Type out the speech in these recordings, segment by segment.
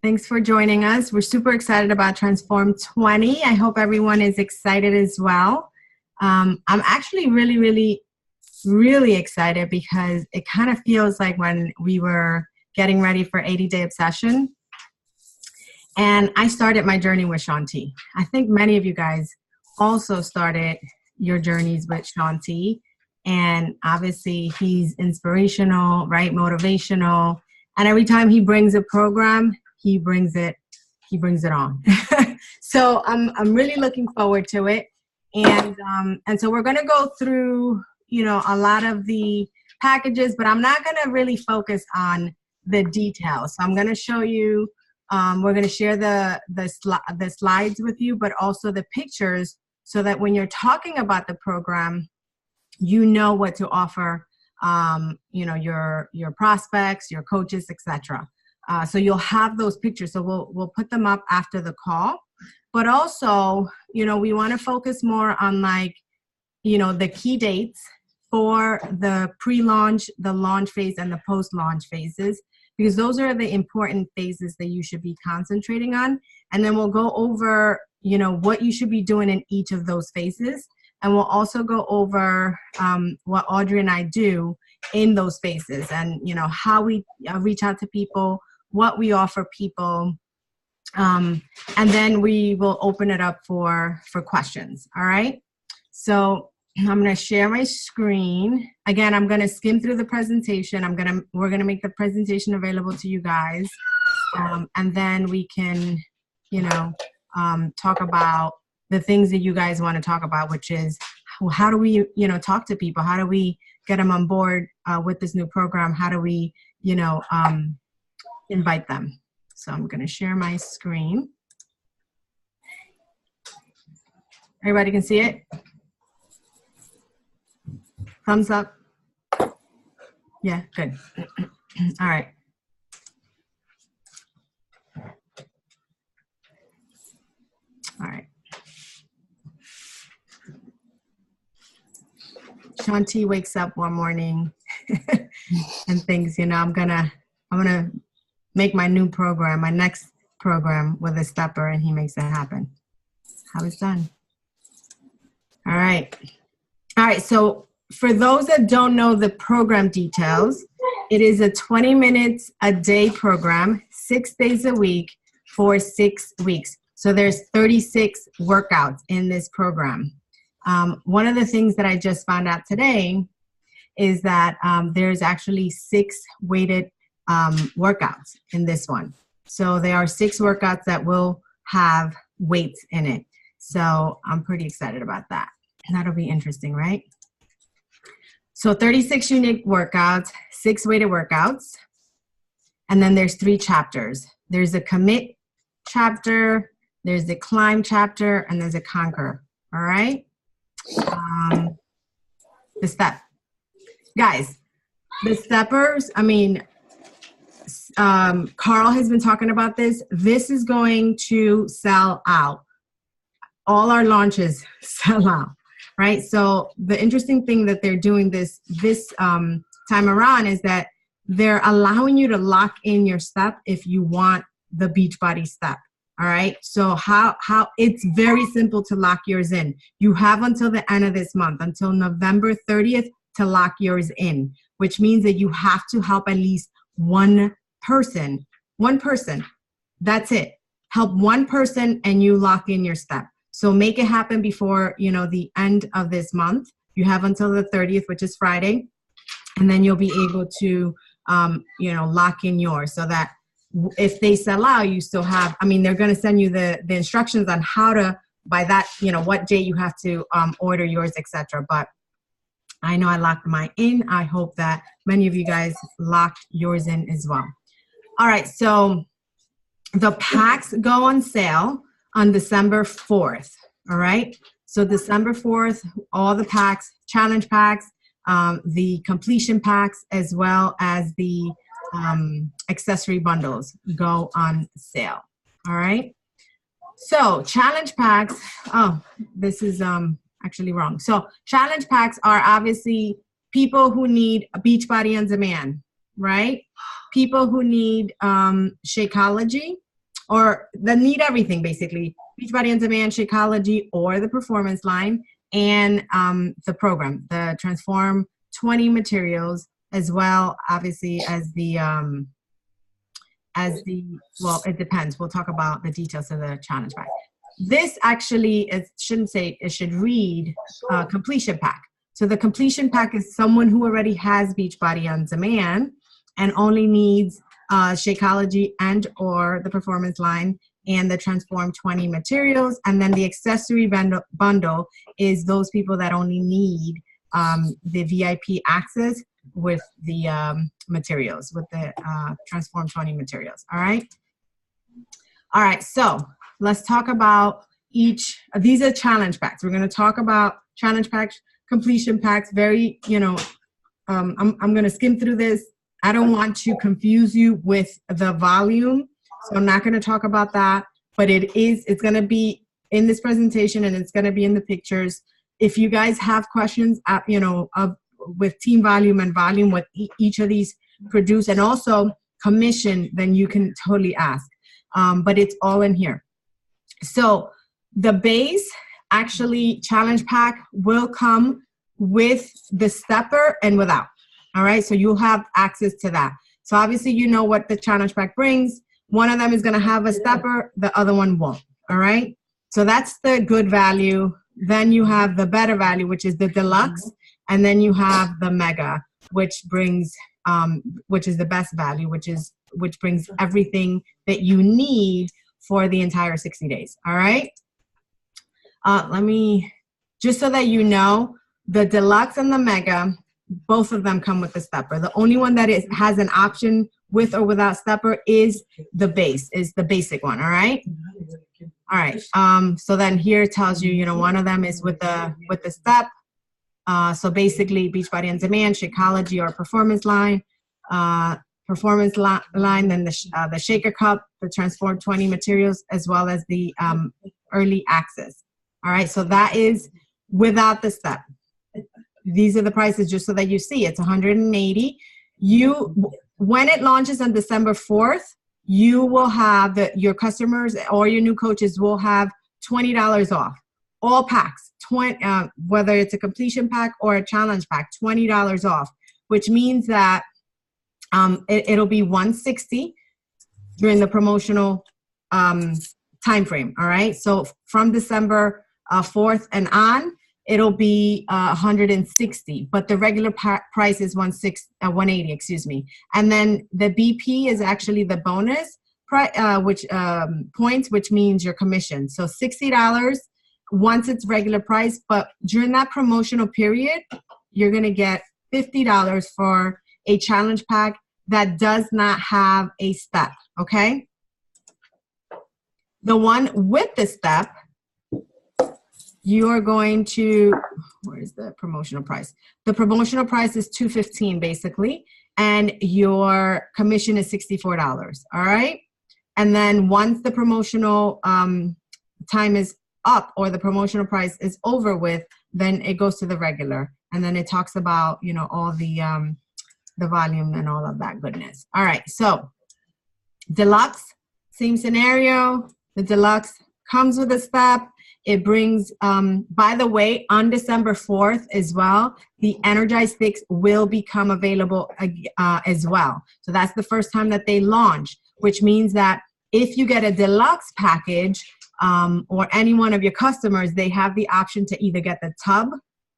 Thanks for joining us. We're super excited about Transform 20. I hope everyone is excited as well. I'm actually really excited because it kind of feels like when we were getting ready for 80-Day Obsession, and I started my journey with Shaun T. I think many of you guys also started your journeys with Shaun T. And obviously he's inspirational, right? Motivational. And every time he brings a program, he brings it on. So I'm really looking forward to it. And so we're going to go through, a lot of the packages, but I'm not going to really focus on the details. So I'm going to show you, we're going to share the slides with you, but also the pictures so that when you're talking about the program, you know what to offer, your prospects, your coaches, etc. So you'll have those pictures. So we'll put them up after the call. But also, we want to focus more on the key dates for the pre-launch, the launch phase, and the post-launch phases, because those are the important phases that you should be concentrating on. And then we'll go over, what you should be doing in each of those phases. And we'll also go over what Audrey and I do in those phases and, how we reach out to people, what we offer people. And then we will open it up for questions. All right. So I'm going to share my screen. Again, I'm going to skim through the presentation. We're going to make the presentation available to you guys. And then we can, talk about the things that you guys want to talk about, which is how do we, talk to people? How do we get them on board with this new program? How do we, invite them? So I'm going to share my screen. Everybody can see it? Thumbs up. Yeah, good. All right. All right. Shaun T wakes up one morning and thinks, I'm gonna make my new program, my next program with a stepper, and he makes it happen. How it's done. All right. All right. So for those that don't know the program details, it is a 20 minutes a day program, 6 days a week for 6 weeks. So there's 36 workouts in this program. One of the things that I just found out today is that there's actually 6 weighted workouts in this one. So there are 6 workouts that will have weights in it. So I'm pretty excited about that. That'll be interesting, right? So 36 unique workouts, 6 weighted workouts. And then there's 3 chapters. There's a commit chapter, there's a climb chapter, and there's a conquer. All right? The step. Guys, the steppers, Carl has been talking about this. This is going to sell out. All our launches sell out, right? So the interesting thing that they're doing this time around is that they're allowing you to lock in your step if you want the Beachbody step. All right. So how it's very simple to lock yours in. You have until the end of this month, until November 30th, to lock yours in, which means that you have to help at least one person. That's it. Help one person and you lock in your step. So make it happen before, the end of this month. You have until the 30th, which is Friday. And then you'll be able to, lock in yours so that if they sell out, you still have, they're going to send you the instructions on how to, by that, what day you have to order yours, etc. But I know I locked mine in. I hope that many of you guys locked yours in as well. All right. So the packs go on sale on December 4th. All right. So December 4th, all the packs, challenge packs, the completion packs, as well as the accessory bundles go on sale. All right. So challenge packs. Oh, this is actually wrong. So challenge packs are obviously people who need a Beachbody on demand, right? People who need Shakeology, or that need everything basically: Beachbody On Demand, Shakeology, or the Performance line, and the program, the Transform 20 materials, as well, obviously, as the well, it depends. We'll talk about the details of the challenge pack. This actually, it shouldn't say, it should read completion pack. So the completion pack is someone who already has Beachbody On Demand and only needs Shakeology and or the Performance line and the Transform 20 materials. And then the accessory bundle is those people that only need the VIP access with the materials, with the Transform 20 materials. All right. All right. So let's talk about each. These are challenge packs. We're going to talk about challenge packs, completion packs. Very, I'm going to skim through this. I don't want to confuse you with the volume, so I'm not going to talk about that. But it's going to be in this presentation, and it's going to be in the pictures. If you guys have questions, with team volume and volume, what each of these produce, and also commission, then you can totally ask. But it's all in here. So the base, actually, challenge pack will come with the stepper and without. All right, so you'll have access to that. So obviously, you know what the challenge pack brings. One of them is going to have a stepper, the other one won't. All right, so that's the good value. Then you have the better value, which is the deluxe, and then you have the mega, which brings, which is the best value, which brings everything that you need for the entire 60 days. All right. Let me, just so that you know, the deluxe and the mega, both of them come with the stepper. The only one that has an option with or without stepper is the base, is the basic one. All right. All right. So then here it tells you, one of them is with the step. So basically, Beachbody On Demand, Shakeology, or Performance line. Performance line, then the Shaker Cup, the Transform 20 materials, as well as the early access. All right. So that is without the step. These are the prices, just so that you see. It's $180. When it launches on December 4th, you will have your customers or your new coaches will have $20 off. All packs, whether it's a completion pack or a challenge pack, $20 off, which means that it'll be $160 during the promotional time frame. All right. So from December 4th and on, it'll be $160, but the regular price is $180, excuse me. And then the BP is actually the bonus which points, which means your commission. So $60 once it's regular price, but during that promotional period, you're going to get $50 for a challenge pack that does not have a step. Okay. The one with the step, you are going to, where is the promotional price? The promotional price is $215 basically, and your commission is $64. All right. And then once the promotional time is up, or the promotional price is over with, then it goes to the regular. And then it talks about, all the volume and all of that goodness. All right. So deluxe, same scenario. The deluxe comes with a step. It brings, by the way, on December 4th as well, the Energize Sticks will become available as well. So that's the first time that they launch, which means that if you get a deluxe package or any one of your customers, they have the option to either get the tub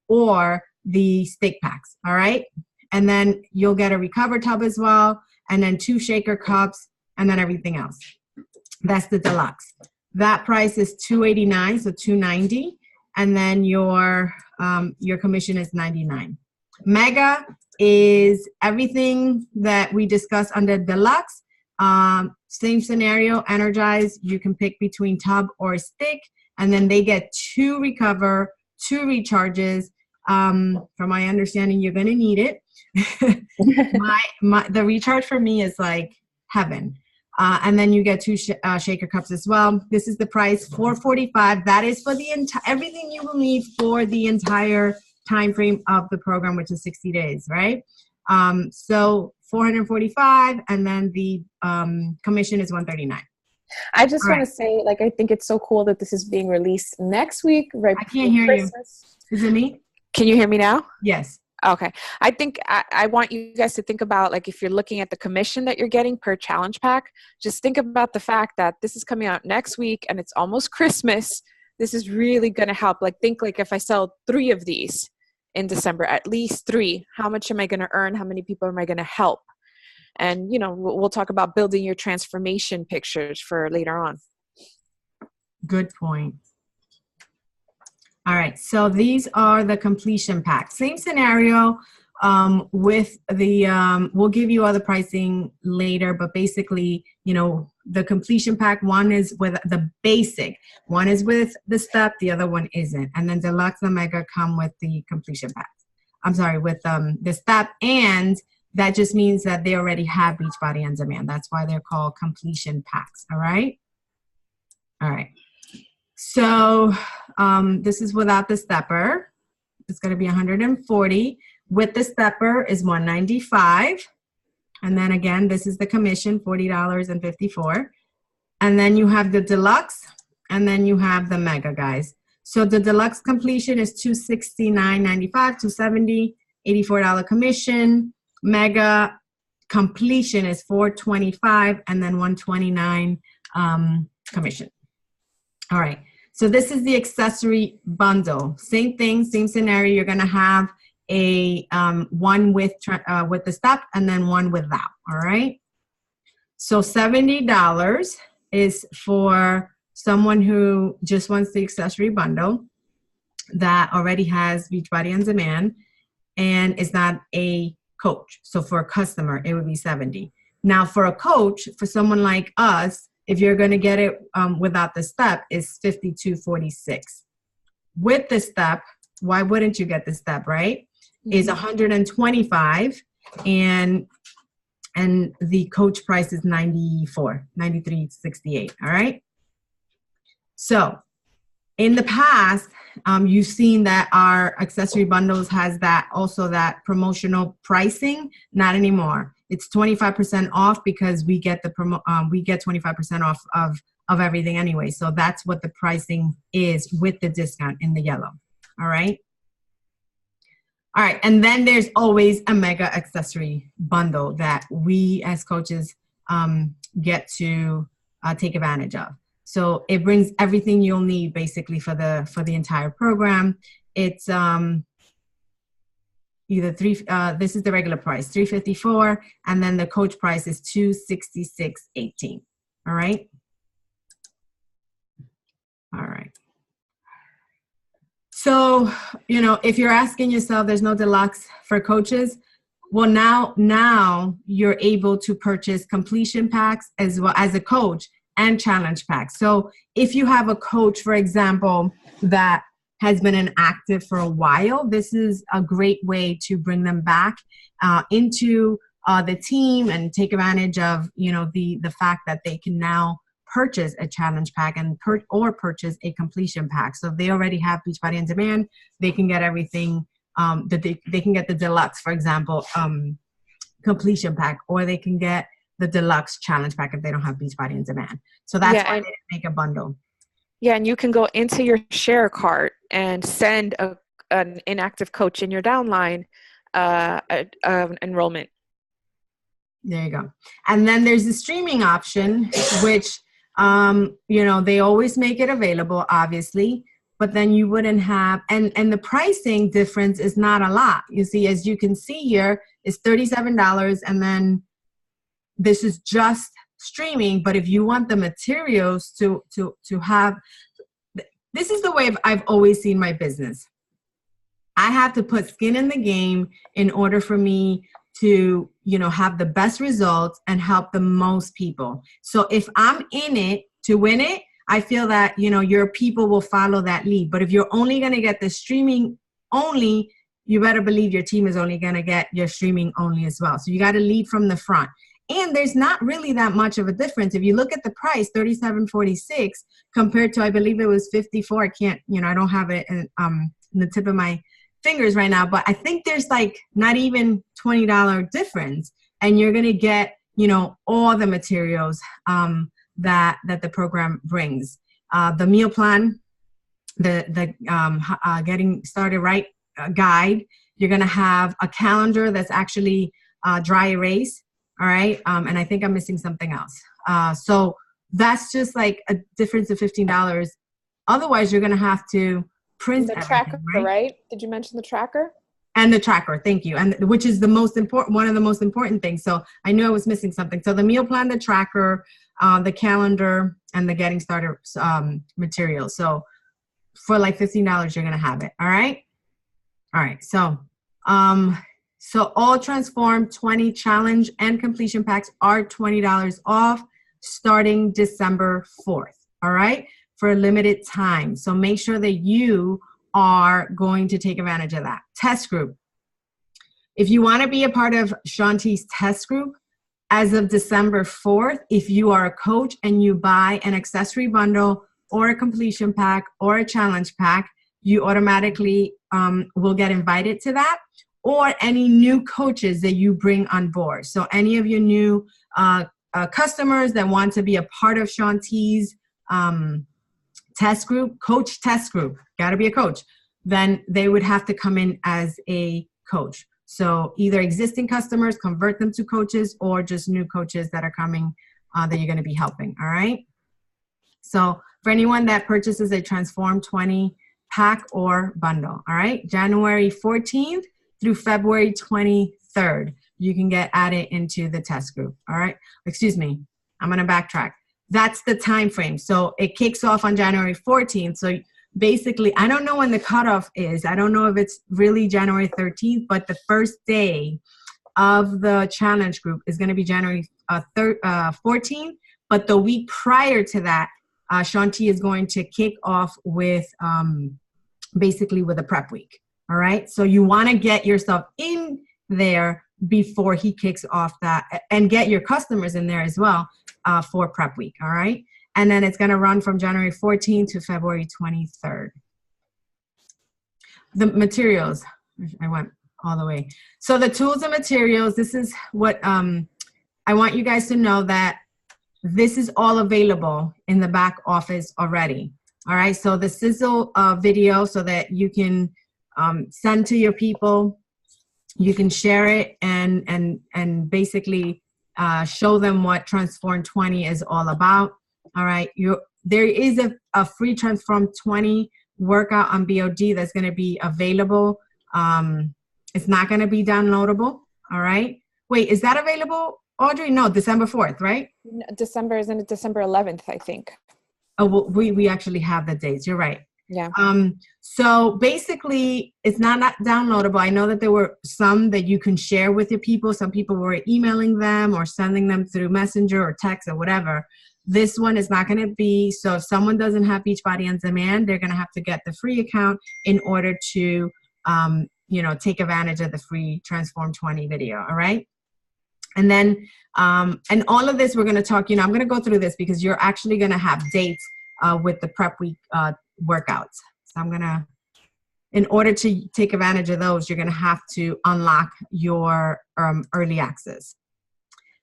or the stick packs. All right. And then you'll get a Recover tub as well, and then 2 Shaker cups, and then everything else. That's the deluxe. That price is $289, so $290, and then your commission is $99. Mega is everything that we discussed under deluxe. Same scenario, Energize. You can pick between tub or stick, and then they get 2 Recover, 2 recharges. From my understanding, you're going to need it. The recharge for me is like heaven. And then you get 2 Shaker cups as well. This is the price, $445. That is for the everything you will need for the entire time frame of the program, which is 60 days, right? So $445, and then the commission is $139. I just All want to right. say, like, I think it's so cool that this is being released next week, right I before can't hear you. Christmas. Is it me? Can you hear me now? Yes. Okay. I think I want you guys to think about, like, if you're looking at the commission that you're getting per challenge pack, just think about the fact that this is coming out next week and it's almost Christmas. This is really going to help. Like, think like if I sell 3 of these in December, at least 3, how much am I going to earn? How many people am I going to help? And, you know, we'll talk about building your transformation pictures for later on. Good point. All right, so these are the completion packs. Same scenario with the, we'll give you all the pricing later, but basically, you know, the completion pack, one is with the basic, one is with the step, the other one isn't. And then deluxe and mega come with the completion pack. I'm sorry, with the step, and that just means that they already have Beachbody On Demand. That's why they're called completion packs, all right? All right. So this is without the stepper. It's going to be 140. With the stepper is 195. And then again, this is the commission, $40.54. And then you have the deluxe, and then you have the mega, guys. So the deluxe completion is $269.95, $270, $84 commission. Mega completion is $425, and then $129 commission. All right. So this is the accessory bundle. Same thing, same scenario. You're going to have a one with the step and then one without. All right. So $70 is for someone who just wants the accessory bundle that already has Beachbody On Demand and is not a coach. So for a customer, it would be 70. Now for a coach, for someone like us, if you're going to get it without the step, it's $52.46. With the step, why wouldn't you get the step, right? Is $125, and the coach price is $93.68. All right. So in the past, you've seen that our accessory bundles has that also that promotional pricing. Not anymore. It's 25% off because we get we get 25% off of everything anyway. So that's what the pricing is with the discount in the yellow. All right. All right. And then there's always a mega accessory bundle that we as coaches get to take advantage of. So it brings everything you'll need basically for the entire program. It's either this is the regular price, $354, and then the coach price is $266.18. All right. All right. So, you know, if you're asking yourself, there's no deluxe for coaches. Well, now you're able to purchase completion packs as well as a coach and challenge packs. So if you have a coach, for example, that has been inactive for a while, this is a great way to bring them back into the team and take advantage of, you know, the fact that they can now purchase a challenge pack and purchase a completion pack. So if they already have Beachbody On Demand, they can get everything that they can get the deluxe, for example, completion pack, or they can get the deluxe challenge pack if they don't have Beachbody On Demand. So that's why they make a bundle. Yeah, and you can go into your share cart and send an inactive coach in your downline enrollment. There you go. And then there's the streaming option, which, you know, they always make it available, obviously, but then you wouldn't have, and the pricing difference is not a lot. You see, as you can see here, it's $37, and then this is just streaming. But if you want the materials to have, this is the way I've always seen my business. I have to put skin in the game in order for me to, you know, have the best results and help the most people. So if I'm in it to win it, I feel that, you know, your people will follow that lead. But if you're only going to get the streaming only, you better believe your team is only going to get your streaming only as well. So you got to lead from the front. And there's not really that much of a difference. If you look at the price, $37.46 compared to, I believe it was $54. I can't, you know, I don't have it in the tip of my fingers right now, but I think there's like not even $20 difference, and you're going to get, you know, all the materials that the program brings. The meal plan, the getting started right guide. You're going to have a calendar that's actually dry erase. All right. And I think I'm missing something else. So that's just like a difference of $15. Otherwise, you're going to have to print the tracker, right? Did you mention the tracker? And the tracker, thank you. And which is the most important, one of the most important things. So I knew I was missing something. So the meal plan, the tracker, the calendar, and the getting started material. So for like $15, you're gonna have it. All right. All right. So all Transform 20 challenge and completion packs are $20 off starting December 4th. All right, for a limited time. So make sure that you are going to take advantage of that. Test group. If you want to be a part of Shanti's test group, as of December 4th, if you are a coach and you buy an accessory bundle or a completion pack or a challenge pack, you automatically will get invited to that, or any new coaches that you bring on board. So any of your new customers that want to be a part of Shanti's test group, coach test group, got to be a coach, then they would have to come in as a coach. So either existing customers, convert them to coaches, or just new coaches that are coming that you're going to be helping. All right. So for anyone that purchases a Transform 20 pack or bundle, all right, January 14th through February 23rd, you can get added into the test group. All right. Excuse me. I'm going to backtrack. That's the time frame. So it kicks off on January 14th. So basically, I don't know when the cutoff is. I don't know if it's really January 13th, but the first day of the challenge group is going to be January 14th. But the week prior to that, Shanti is going to kick off with basically with a prep week. All right. So you want to get yourself in there before he kicks off that, and get your customers in there as well for prep week. All right. And then it's going to run from January 14th to February 23rd. The materials, I went all the way. So the tools and materials, this is what I want you guys to know, that this is all available in the back office already. All right. So the sizzle video, so that you can send to your people. You can share it and basically show them what Transform 20 is all about. All right. There is a free Transform 20 workout on BOD that's going to be available. It's not going to be downloadable. All right. Wait, is that available, Audrey? No, December 4th, right? December, isn't it December 11th, I think. Oh, well, we actually have the dates. You're right. Yeah. So basically, it's not downloadable. I know that there were some that you can share with your people. Some people were emailing them or sending them through Messenger or text or whatever. This one is not going to be. So if someone doesn't have Beachbody On Demand, they're going to have to get the free account in order to, take advantage of the free Transform 20 video. All right. And then, and all of this, we're going to talk, I'm going to go through this because you're actually going to have dates with the prep week workouts. So I'm going to, in order to take advantage of those, you're going to have to unlock your early access.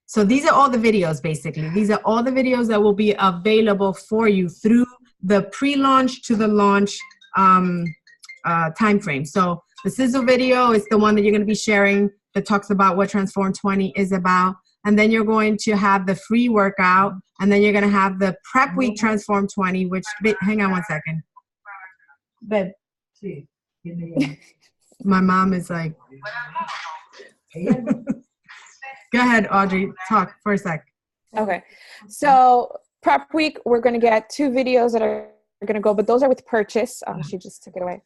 So these are all the videos, basically. These are all the videos that will be available for you through the pre-launch to the launch time frame. So the sizzle video is the one that you're going to be sharing that talks about what Transform 20 is about. And then you're going to have the free workout. And then you're going to have the prep week Transform 20, which, hang on one second. Babe, please, give me my mom is like, go ahead, Audrey, talk for a sec. Okay. So prep week, we're going to get 2 videos that are going to go, but those are with purchase. She just took it away.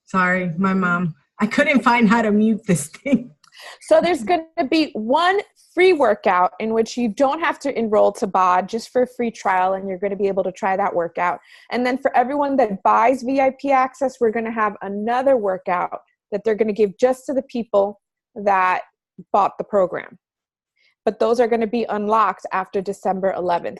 Sorry, my mom. I couldn't find how to mute this thing. So there's going to be one free workout in which you don't have to enroll to BOD, just for a free trial, and you're going to be able to try that workout. And then for everyone that buys VIP access, we're going to have another workout that they're going to give just to the people that bought the program. But those are going to be unlocked after December 11th.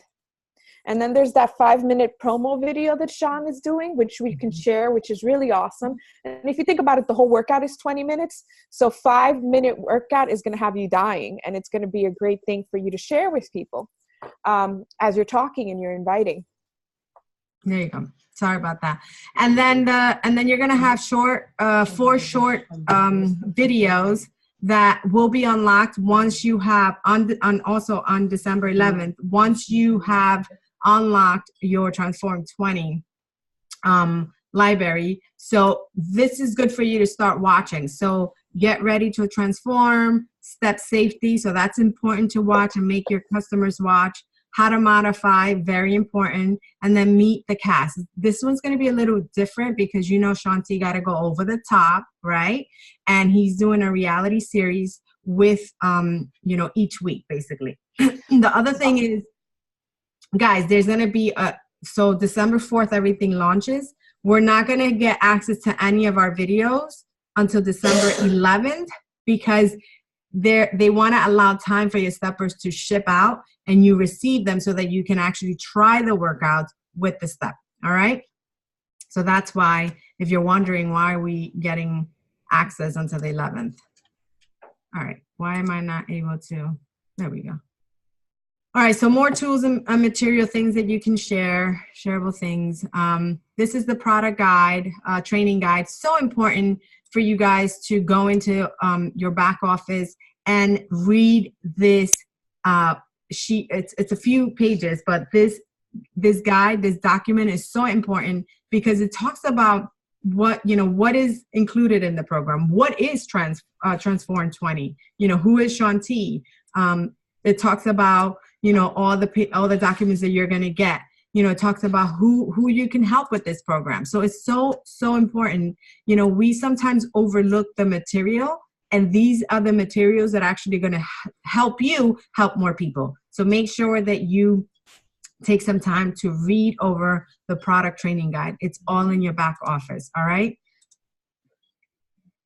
And then there's that 5-minute promo video that Sean is doing, which we can share, which is really awesome. And if you think about it, the whole workout is 20 minutes. So 5-minute workout is going to have you dying, and it's going to be a great thing for you to share with people. as you're talking and you're inviting. There you go. Sorry about that. And then you're gonna have four short videos that will be unlocked once you have also on December 11th. Once you have unlocked your Transform 20 library. So this is good for you to start watching. So get ready to transform, step safety. So that's important to watch and make your customers watch. How to modify, very important. And then meet the cast. This one's going to be a little different because you know Shanti got to go over the top, right? And he's doing a reality series with, each week, basically. The other thing is, guys, there's going to be so December 4th, everything launches. We're not going to get access to any of our videos until December 11th because they want to allow time for your steppers to ship out and you receive them so that you can actually try the workouts with the step. All right. So that's why, if you're wondering why are we getting access until the 11th. All right. Why am I not able to? There we go. All right, so more tools and material things that you can share, shareable things. This is the product guide, training guide. So important for you guys to go into your back office and read this sheet. It's a few pages, but this guide, this document is so important because it talks about what is included in the program. What is Transform 20? Who is Shanti? It talks about all the documents that you're going to get. It talks about who you can help with this program. So it's so important. We sometimes overlook the material, and these are the materials that are actually going to help you help more people. So make sure that you take some time to read over the product training guide. It's all in your back office. All right.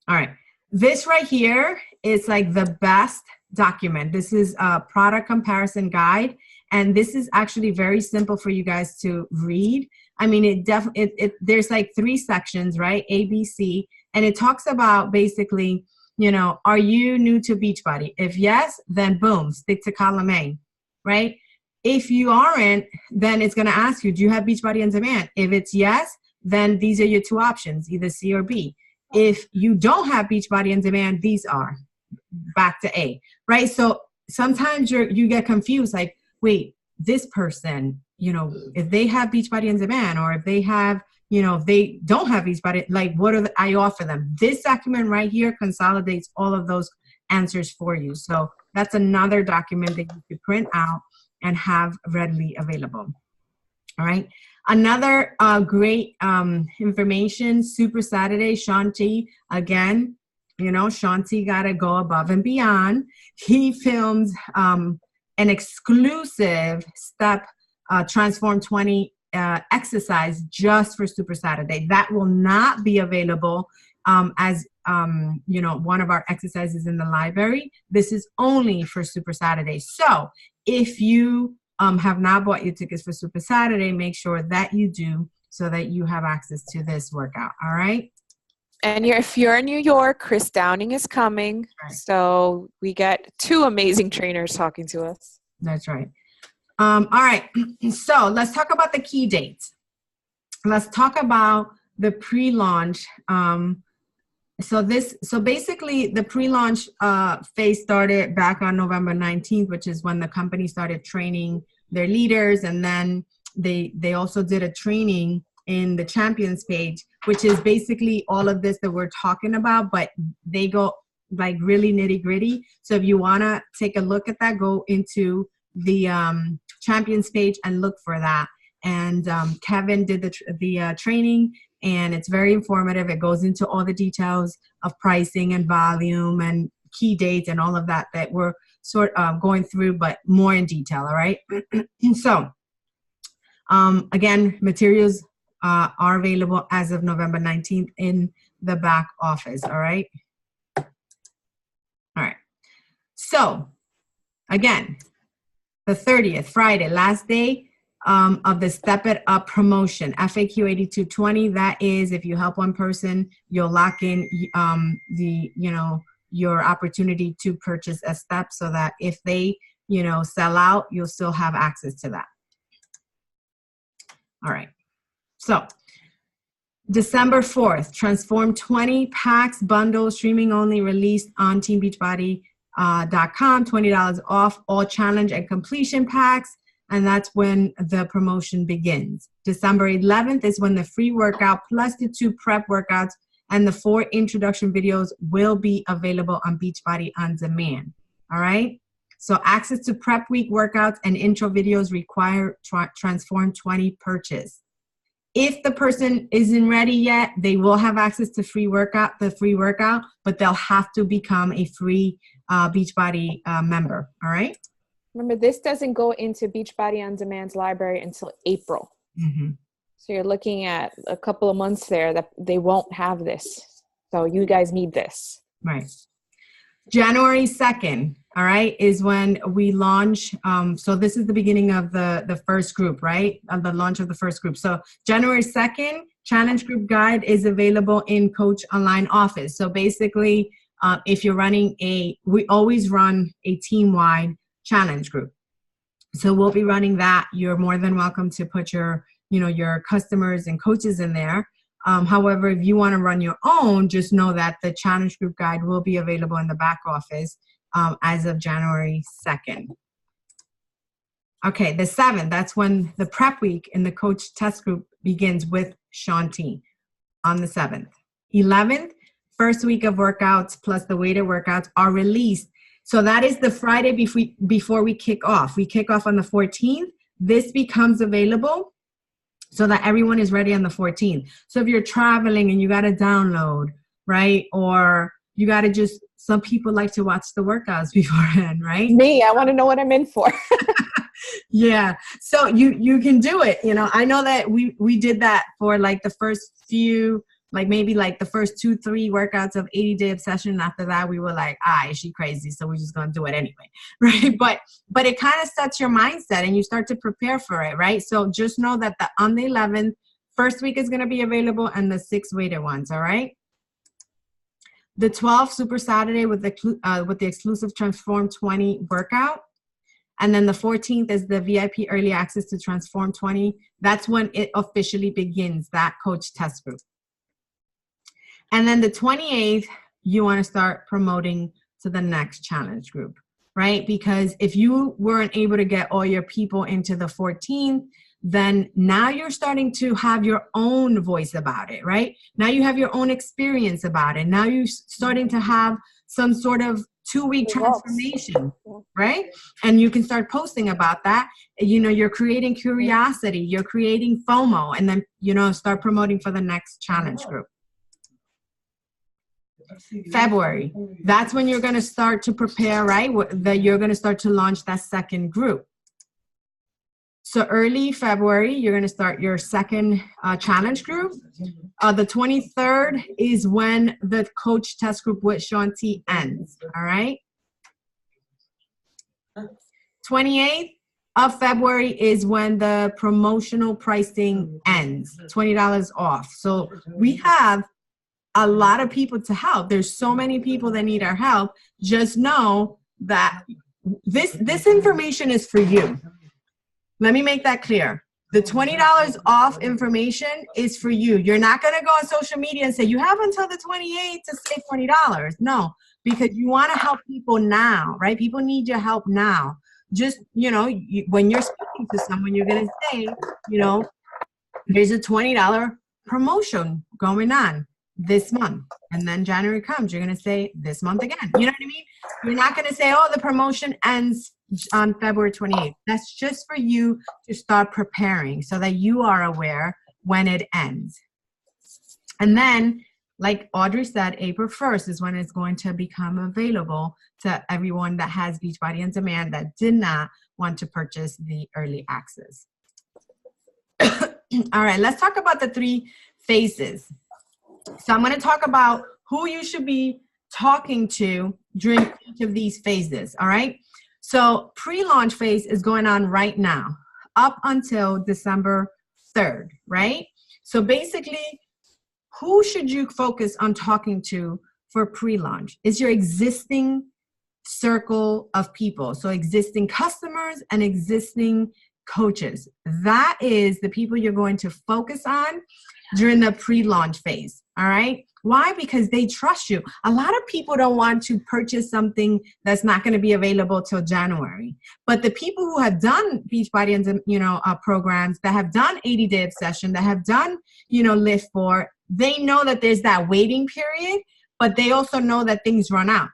All right. This right here is like the best document. This is a product comparison guide, and this is actually very simple for you guys to read. I mean, there's like 3 sections, right? A, B, C, and it talks about basically, are you new to Beachbody? If yes, then boom, stick to column A, right? If you aren't, then it's going to ask you, do you have Beachbody on Demand? If it's yes, then these are your 2 options, either C or B. If you don't have Beachbody on Demand, these are back to A, right? So sometimes you get confused, like, wait, this person, if they have Beachbody on Demand, or if they have, if they don't have Beachbody, like, what I offer them? This document right here consolidates all of those answers for you. So that's another document that you could print out and have readily available. All right. Another great information, Super Saturday, Shanti, again, Shanti got to go above and beyond. He filmed an exclusive step Transform 20 exercise just for Super Saturday. That will not be available as one of our exercises in the library. This is only for Super Saturday. So if you have not bought your tickets for Super Saturday, make sure that you do so that you have access to this workout. All right. And if you're in New York, Chris Downing is coming. Right. So we get 2 amazing trainers talking to us. That's right. All right. So let's talk about the key dates. Let's talk about the pre-launch. So basically the pre-launch phase started back on November 19th, which is when the company started training their leaders. And then they also did a training in the champions page, which is basically all of this that we're talking about, but they go like really nitty gritty. So if you want to take a look at that, go into the champions page and look for that. And Kevin did the training, and it's very informative. It goes into all the details of pricing and volume and key dates and all of that we're sort of going through, but more in detail. All right. So again, materials are available as of November 19th in the back office. All right. All right. So again, the 30th, Friday, last day of the Step It Up promotion, FAQ 8220. That is, if you help one person, you'll lock in your opportunity to purchase a step, so that if they sell out, you'll still have access to that. All right. So December 4th, Transform 20 packs bundle streaming only released on teambeachbody.com, $20 off all challenge and completion packs. And that's when the promotion begins. December 11th is when the free workout plus the 2 prep workouts and the 4 introduction videos will be available on Beachbody On Demand. All right. So access to prep week workouts and intro videos require Transform 20 purchase. If the person isn't ready yet, they will have access to the free workout, but they'll have to become a free Beachbody member. All right. Remember, this doesn't go into Beachbody On Demand's library until April. Mm-hmm. So you're looking at a couple of months there that they won't have this. So you guys need this. Right. January 2nd, all right, is when we launch. So this is the beginning of the first group, right? Of the launch of the first group. So January 2nd, challenge group guide is available in Coach Online Office. So basically, if you're running we always run a team-wide challenge group. So we'll be running that. You're more than welcome to put your customers and coaches in there. However, if you want to run your own, just know that the challenge group guide will be available in the back office as of January 2nd. Okay, the 7th, that's when the prep week in the coach test group begins with Shaun T on the 7th. 11th, first week of workouts plus the weighted workouts are released. So that is the Friday before we kick off. We kick off on the 14th. This becomes available so that everyone is ready on the 14th. So if you're traveling and you got to download, right? Or you got to some people like to watch the workouts beforehand, right? Me, I want to know what I'm in for. Yeah. So you can do it. I know that we did that for like the first few, like maybe like the first 2-3 workouts of 80-day obsession. And after that, we were like, is she crazy? So we're just going to do it anyway. Right. But it kind of sets your mindset and you start to prepare for it. Right. So just know that on the 11th, first week is going to be available and the 6 weighted ones. All right. The 12th, Super Saturday with the exclusive Transform 20 workout. And then the 14th is the VIP early access to Transform 20. That's when it officially begins, that coach test group. And then the 28th, you want to start promoting to the next challenge group, right? Because if you weren't able to get all your people into the 14th, then now you're starting to have your own voice about it, right? Now you have your own experience about it. Now you're starting to have some sort of 2-week transformation, right? And you can start posting about that. You're creating curiosity, you're creating FOMO, and then, start promoting for the next challenge group. February, that's when you're going to start to prepare, right? That you're going to start to launch that second group. So early February, you're going to start your second challenge group. The 23rd is when the coach test group with Shaun T ends. All right. 28th of February is when the promotional pricing ends, $20 off. So we have a lot of people to help. There's so many people that need our help. Just know that this information is for you. Let me make that clear. The $20 off information is for you. You're not going to go on social media and say, you have until the 28th to save $20. No, because you want to help people now, right? People need your help now. Just, when you're speaking to someone, you're going to say, there's a $20 promotion going on this month. And then January comes, you're going to say this month again. You know what I mean? You're not going to say, the promotion ends on February 28th. That's just for you to start preparing so that you are aware when it ends. And then, like Audrey said, April 1st is when it's going to become available to everyone that has Beachbody On Demand that did not want to purchase the early access. All right, let's talk about the 3 phases. So I'm going to talk about who you should be talking to during each of these phases, all right? So pre-launch phase is going on right now up until December 3rd, right? So basically, who should you focus on talking to for pre-launch? Is your existing circle of people. So existing customers and existing coaches. That is the people you're going to focus on during the pre-launch phase. All right. Why? Because they trust you. A lot of people don't want to purchase something that's not going to be available till January. But the people who have done Beachbody and programs, that have done 80-day obsession, that have done Lift For, they know that there's that waiting period, but they also know that things run out.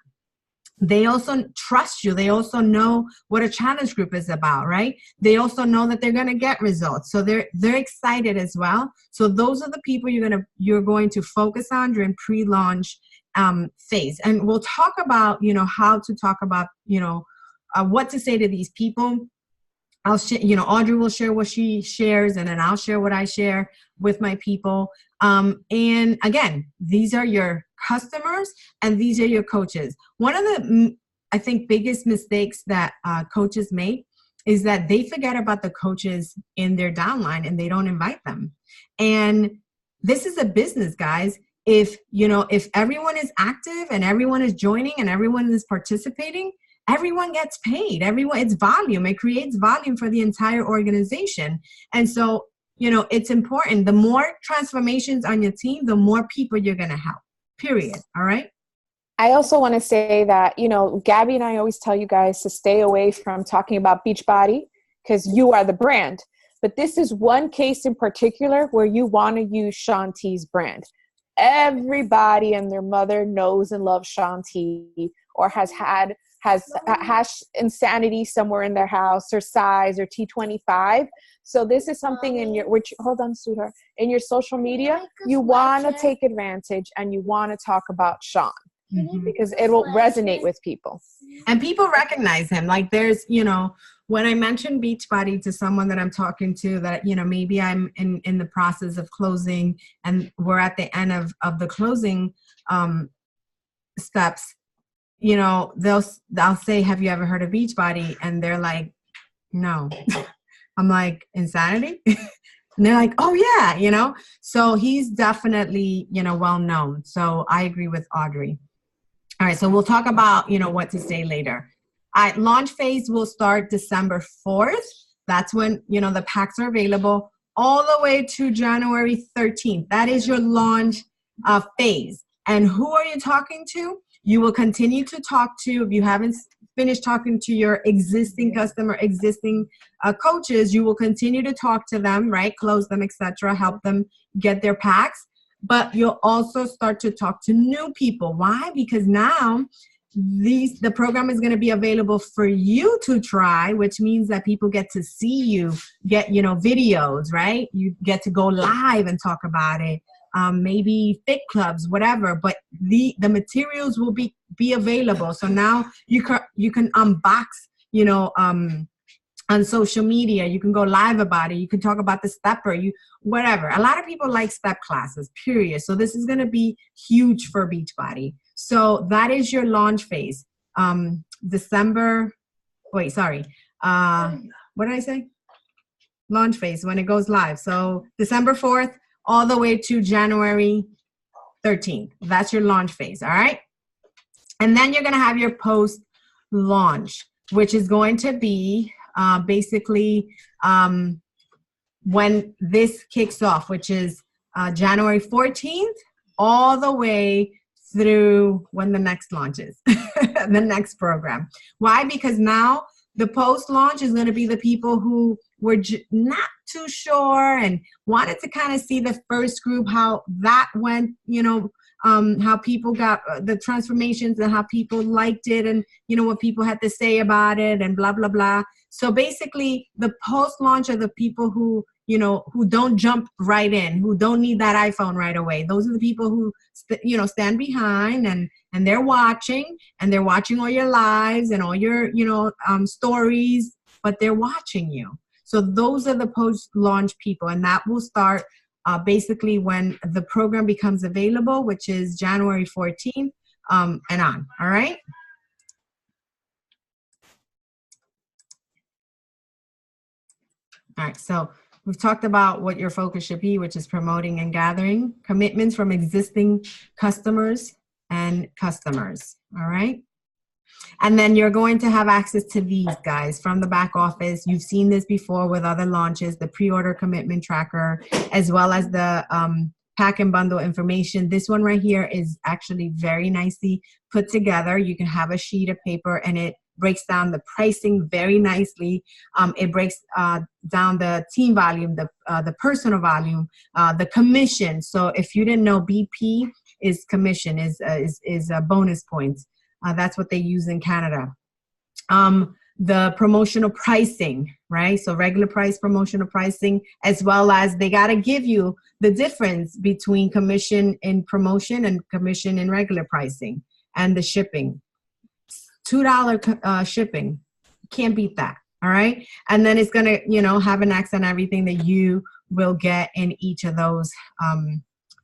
They also trust you. They also know what a challenge group is about, right? They also know that they're going to get results. So they're excited as well. So those are the people you're going to focus on during pre-launch phase. And we'll talk about, how to talk about, what to say to these people. I'll share, Audrey will share what she shares, and then I'll share what I share with my people. And again, these are your customers and these are your coaches. One of the, I think, biggest mistakes that coaches make is that they forget about the coaches in their downline and they don't invite them. And this is a business, guys. If everyone is active and everyone is joining and everyone is participating, everyone gets paid. It's volume. It creates volume for the entire organization. And so, it's important. The more transformations on your team, the more people you're going to help, period. All right. I also want to say that, Gabby and I always tell you guys to stay away from talking about Beachbody because you are the brand. But this is one case in particular where you want to use Shaun T's brand. Everybody and their mother knows and loves Shaun T, or has Insanity somewhere in their house, or Size, or T25. So this is something in hold on, sweetheart, in your social media, you want to take advantage and you want to talk about Shaun because it will resonate with people. And people recognize him. Like there's, when I mention Beachbody to someone that I'm talking to that, maybe I'm in the process of closing and we're at the end of the closing steps, I'll say, have you ever heard of Beachbody? And they're like, no. I'm like, Insanity? And they're like, oh yeah, So he's definitely, well known. So I agree with Audrey. All right, so we'll talk about, what to say later. Launch phase will start December 4th. That's when, the packs are available all the way to January 13th. That is your launch phase. And who are you talking to? You will continue to talk to, if you haven't finished talking to your existing customer, existing coaches, you will continue to talk to them, right? Close them, etc. Help them get their packs. But you'll also start to talk to new people. Why? Because now the program is going to be available for you to try, which means that people get to see you, get, videos, right? You get to go live and talk about it. Maybe fit clubs, whatever, but the materials will be available. So now you can unbox, on social media. You can go live about it. You can talk about the stepper, whatever. A lot of people like step classes, period. So this is going to be huge for Beachbody. So that is your launch phase. What did I say? Launch phase, when it goes live. So December 4th, all the way to January 13th. That's your launch phase, all right? And then you're going to have your post-launch, which is going to be basically when this kicks off, which is January 14th, all the way through when the next launch is, the next program. Why? Because now the post-launch is going to be the people who were not too sure and wanted to kind of see the first group, how that went, how people got the transformations and how people liked it and, what people had to say about it and blah, blah, blah. So basically the post-launch are the people who, who don't jump right in, who don't need that iPhone right away. Those are the people who, stand behind and they're watching all your lives and all your, stories, but they're watching you. So those are the post-launch people, and that will start basically when the program becomes available, which is January 14th and on, all right? All right, so we've talked about what your focus should be, which is promoting and gathering commitments from existing customers and customers, all right? And then you're going to have access to these guys from the back office. You've seen this before with other launches, the pre-order commitment tracker, as well as the pack and bundle information. This one right here is actually very nicely put together. You can have a sheet of paper and it breaks down the pricing very nicely. It breaks down the team volume, the personal volume, the commission. So if you didn't know, BP is commission, is bonus points. That's what they use in Canada. The promotional pricing, right? So regular price, promotional pricing, as well as they got to give you the difference between commission in promotion and commission in regular pricing, and the shipping. $2 shipping. Can't beat that. All right. And then it's going to, have an accent on everything that you will get in each of those.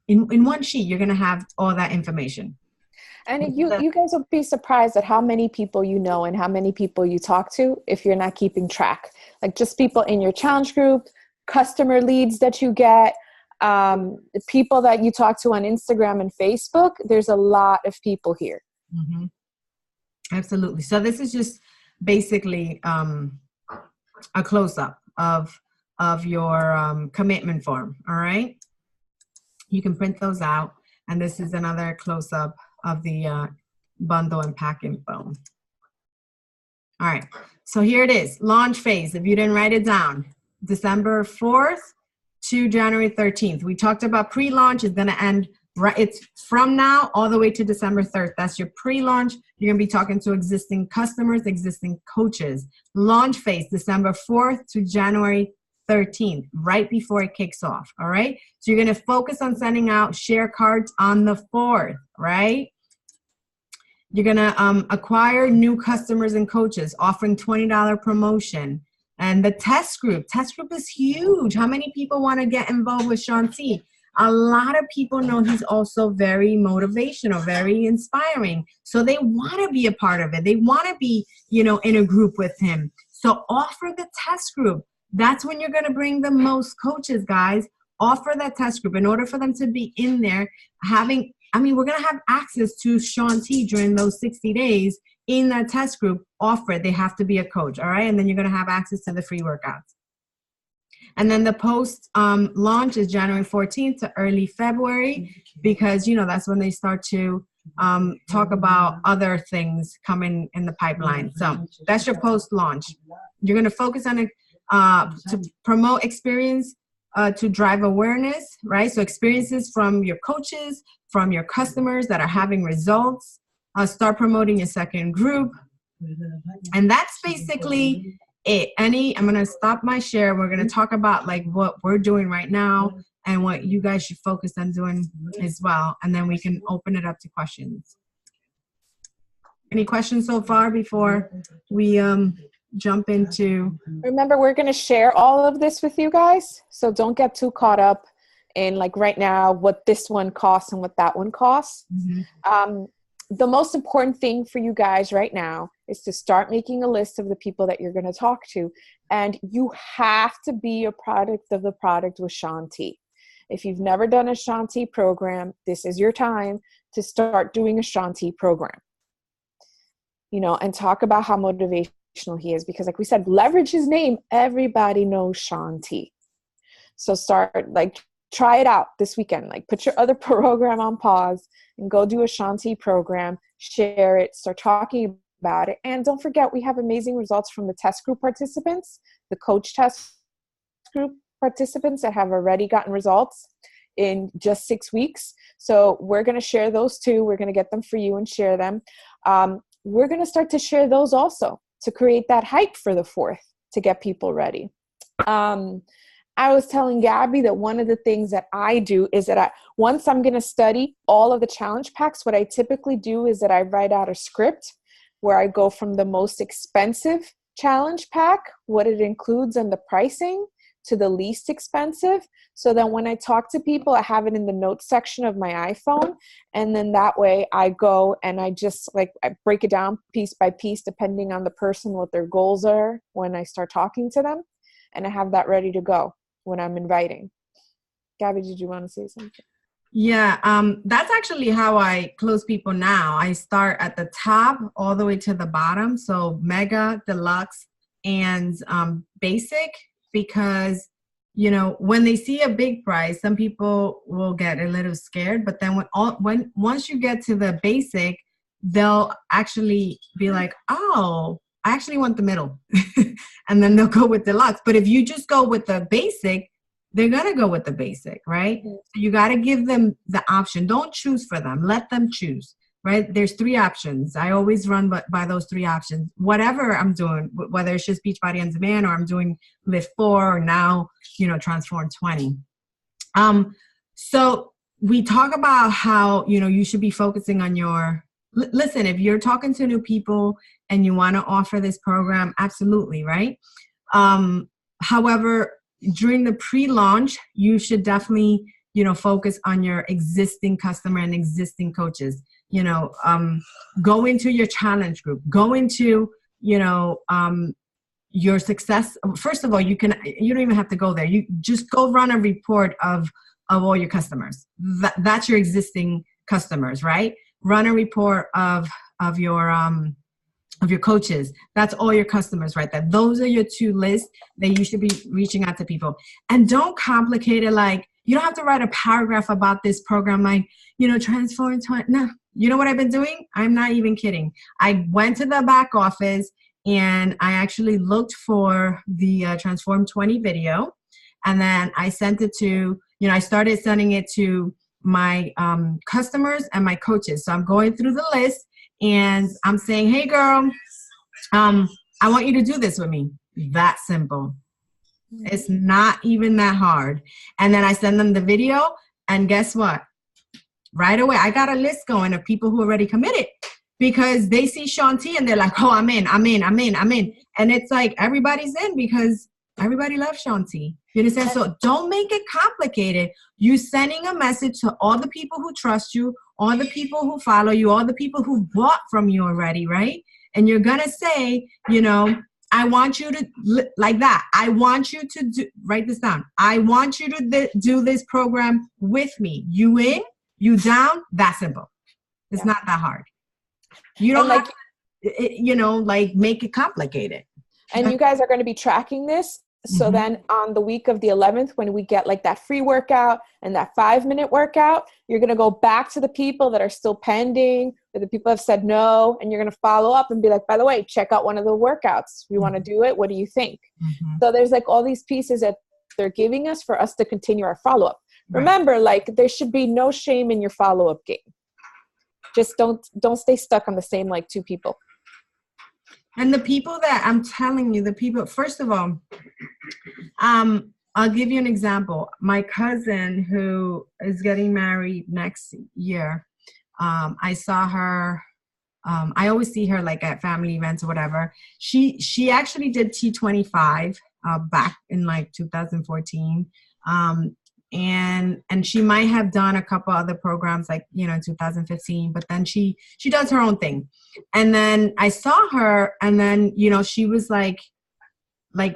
In one sheet, you're going to have all that information. And you guys will be surprised at how many people you know and how many people you talk to if you're not keeping track. Like just people in your challenge group, customer leads that you get, people that you talk to on Instagram and Facebook. There's a lot of people here. Mm-hmm. Absolutely. So this is just basically a close-up of your commitment form. All right. You can print those out. And this is another close-up of the bundle and pack info. All right, so here it is, launch phase. If you didn't write it down, December 4th to January 13th. We talked about pre-launch is gonna end, it's from now all the way to December 3rd. That's your pre-launch. You're gonna be talking to existing customers, existing coaches. Launch phase, December 4th to January 13th, right before it kicks off, all right? So you're gonna focus on sending out share cards on the 4th, right? You're gonna acquire new customers and coaches, offering $20 promotion. And the test group is huge. How many people wanna get involved with Shaun T? A lot of people know he's also very motivational, very inspiring. So they wanna be a part of it. They wanna be, in a group with him. So offer the test group. That's when you're going to bring the most coaches, guys. Offer that test group in order for them to be in there we're going to have access to Shaun T during those 60 days in that test group. Offer it. They have to be a coach. All right. And then you're going to have access to the free workouts. And then the post launch is January 14th to early February, because, that's when they start to talk about other things coming in the pipeline. So that's your post launch. You're going to focus on it. To promote experience, to drive awareness, right? So experiences from your coaches, from your customers that are having results. Start promoting your second group. And that's basically it. I'm going to stop my share. We're going to talk about like what we're doing right now and what you guys should focus on doing as well. And then we can open it up to questions. Any questions so far before we jump into? Remember, we're going to share all of this with you guys, so don't get too caught up in like right now what this one costs and what that one costs. Mm-hmm. The most important thing for you guys right now is to start making a list of the people that you're going to talk to, and you have to be a product of the product with Shaun T. If you've never done a Shaun T program, this is your time to start doing a Shaun T program, and talk about how motivational he is, because like we said, leverage his name. Everybody knows Shaun T. So try it out this weekend. Like put your other program on pause and go do a Shaun T program, share it, start talking about it. And don't forget, we have amazing results from the test group participants, the coach test group participants that have already gotten results in just 6 weeks. So we're going to share those too. We're going to get them for you and share them. We're going to start to share those also, to create that hype for the 4th, to get people ready. I was telling Gabby that one of the things that I do is that once I'm going to study all of the challenge packs, what I typically do is that I write out a script where I go from the most expensive challenge pack, what it includes and the pricing, to the least expensive. So then when I talk to people, I have it in the notes section of my iPhone. And then that way I go and I just I break it down piece by piece, depending on the person, what their goals are when I start talking to them. And I have that ready to go when I'm inviting. Gabby, did you want to say something? Yeah, that's actually how I close people now. I start at the top all the way to the bottom. So mega, deluxe, and basic, because when they see a big price, some people will get a little scared. But then when once you get to the basic, they'll actually be like, oh, I actually want the middle, and then they'll go with deluxe. But if you just go with the basic, they're gonna go with the basic, right? You got to give them the option. Don't choose for them. Let them choose, right? There's three options. I always run by those three options. Whatever I'm doing, whether it's just Beachbody On Demand or I'm doing Lift 4 or now, Transform 20. So we talk about how, you should be focusing on listen, if you're talking to new people and you want to offer this program, absolutely, right? However, during the pre-launch, you should definitely, focus on your existing customer and existing coaches. Go into your challenge group, go into, your success. First of all, you don't even have to go there. You just go run a report of all your customers. That's your existing customers, right? Run a report of your coaches. That's all your customers right there. Those are your two lists that you should be reaching out to people. And don't complicate it. Like, you don't have to write a paragraph about this program, like, Transform 20. No, you know what I've been doing? I'm not even kidding. I went to the back office and I actually looked for the Transform 20 video. And then I sent it to, I started sending it to my customers and my coaches. So I'm going through the list and I'm saying, hey girl, I want you to do this with me. That simple. It's not even that hard. And then I send them the video, and guess what? Right away, I got a list going of people who already committed because they see Shaun T and they're like, oh, I'm in. And it's like, everybody's in because everybody loves Shaun T. You understand? So don't make it complicated. You sending a message to all the people who trust you, all the people who follow you, all the people who bought from you already, right? And you're going to say, I want you to, like that. I want you to write this down. I want you to do this program with me. You in, you down, that simple. It's not that hard. You don't have to, make it complicated. And you guys are going to be tracking this. So then on the week of the 11th, when we get like that free workout and that 5-minute workout, you're going to go back to the people that are still pending, or the people have said no, and you're going to follow up and be like, by the way, check out one of the workouts. We want to do it. What do you think? So there's like all these pieces that they're giving us for us to continue our follow-up. Right. Remember, like, there should be no shame in your follow-up game. Just don't stay stuck on the same like 2 people. And the people that I'm telling you, first of all, I'll give you an example. My cousin who is getting married next year, I saw her, I always see her like at family events or whatever. She actually did T25 back in like 2014. And she might have done a couple other programs like, in 2015, but then she does her own thing. And then I saw her and then, she was like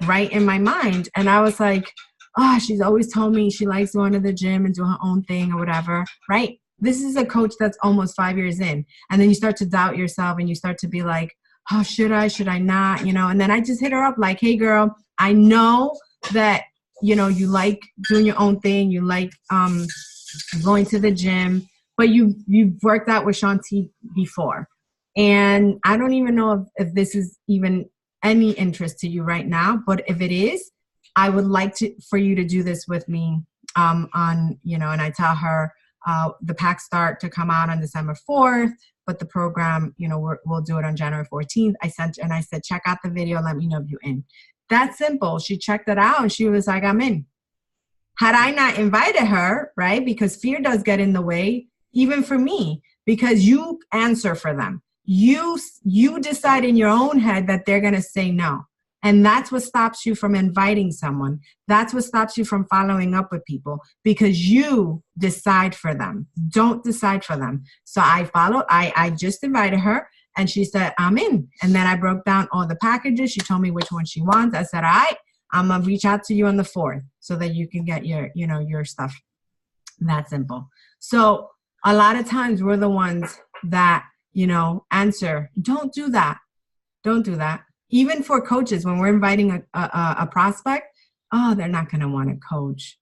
right in my mind. And I was like, oh, she's always told me she likes going to the gym and do her own thing or whatever. Right. This is a coach that's almost 5 years in. And then you start to doubt yourself and you start to be like, oh, should I not, and then I just hit her up like, hey girl, I know that, you like doing your own thing. You like going to the gym, but you've worked out with Shaun T before. And I don't even know if this is even any interest to you right now, but if it is, I would like for you to do this with me and I tell her the packs start to come out on December 4th, but the program, we'll do it on January 14th. I said, check out the video. Let me know if you're in. That's simple. She checked it out and she was like, I'm in. Had I not invited her, right? Because fear does get in the way, even for me, because you answer for them. You decide in your own head that they're going to say no. And that's what stops you from inviting someone. That's what stops you from following up with people, because you decide for them. Don't decide for them. So I just invited her. And she said, I'm in. And then I broke down all the packages. She told me which one she wants. I said, all right, I'm going to reach out to you on the 4th so that you can get your stuff. That simple. So a lot of times we're the ones that, answer, don't do that. Don't do that. Even for coaches, when we're inviting a prospect, oh, they're not going to want to coach.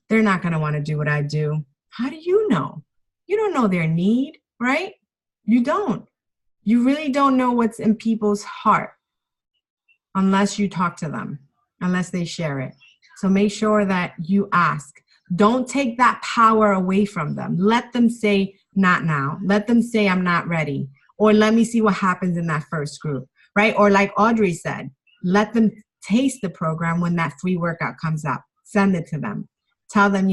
They're not going to want to do what I do. How do you know? You don't know their need, right? You don't. You really don't know what's in people's heart unless you talk to them, unless they share it. So make sure that you ask. Don't take that power away from them. Let them say, not now. Let them say, I'm not ready. Or let me see what happens in that first group, right? Or like Audrey said, let them taste the program when that free workout comes up. Send it to them. Tell them,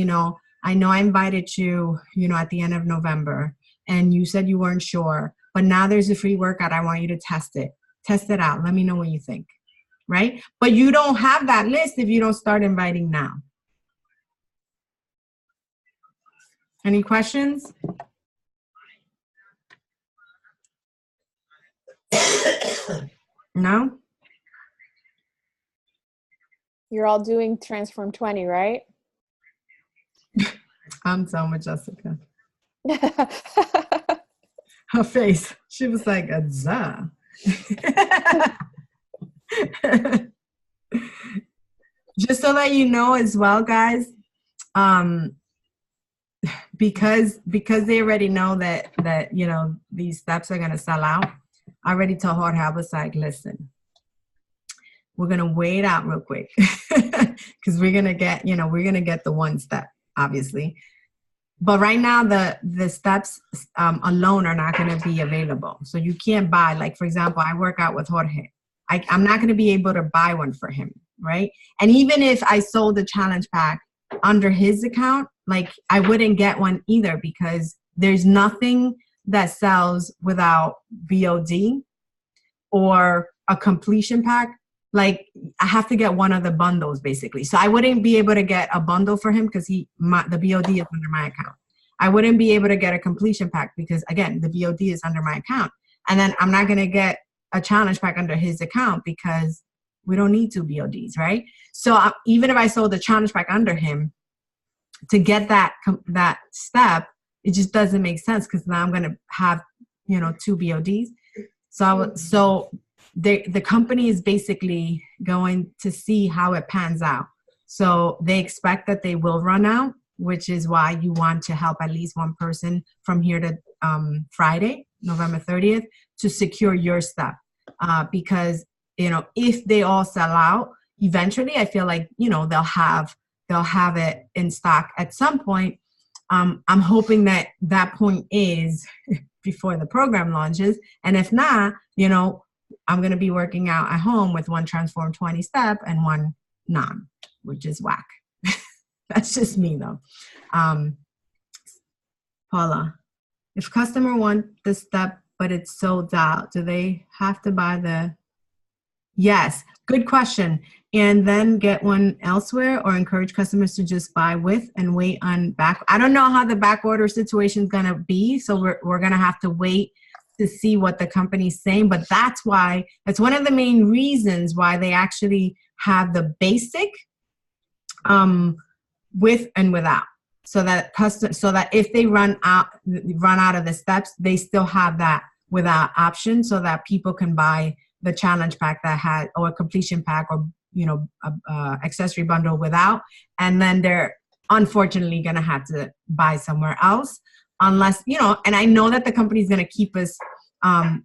I know I invited you, at the end of November, and you said you weren't sure, but now there's a free workout. I want you to test it. Test it out. Let me know what you think, right? But you don't have that list if you don't start inviting now. Any questions? No? You're all doing Transform 20, right? I'm Selma Jessica. Her face. She was like, duh. Just so that you know as well, guys, because they already know that these steps are gonna sell out. I already told Jorge, I was like, listen, we're gonna wait out real quick because we're gonna get the one step, obviously. But right now, the steps alone are not going to be available. So you can't buy, like, for example, I work out with Jorge. I'm not going to be able to buy one for him, right? And even if I sold the challenge pack under his account, like, I wouldn't get one either because there's nothing that sells without VOD or a completion pack. Like, I have to get one of the bundles, basically. So I wouldn't be able to get a bundle for him because the VOD is under my account. I wouldn't be able to get a completion pack because, again, the VOD is under my account. And then I'm not going to get a challenge pack under his account because we don't need 2 VODs, right? So even if I sold the challenge pack under him, to get that step, it just doesn't make sense because now I'm going to have, 2 VODs. So the company is basically going to see how it pans out. So they expect that they will run out, which is why you want to help at least one person from here to Friday, November 30th, to secure your step. Because, if they all sell out, eventually I feel like, they'll have it in stock at some point. I'm hoping that point is before the program launches. And if not, I'm going to be working out at home with one Transform 20 step and one non, which is whack. That's just me though. Paula, if customer want the step, but it's sold out, do they have to buy the? Yes, good question. And then get one elsewhere or encourage customers to just buy with and wait on back. I don't know how the back order situation is going to be. So we're going to have to wait to see what the company's saying. But that's one of the main reasons why they actually have the basic with and without. So that if they run out of the steps, they still have that without option so that people can buy the challenge pack that had, or a completion pack, or accessory bundle without, and then they're unfortunately gonna have to buy somewhere else unless and I know that the company's gonna keep us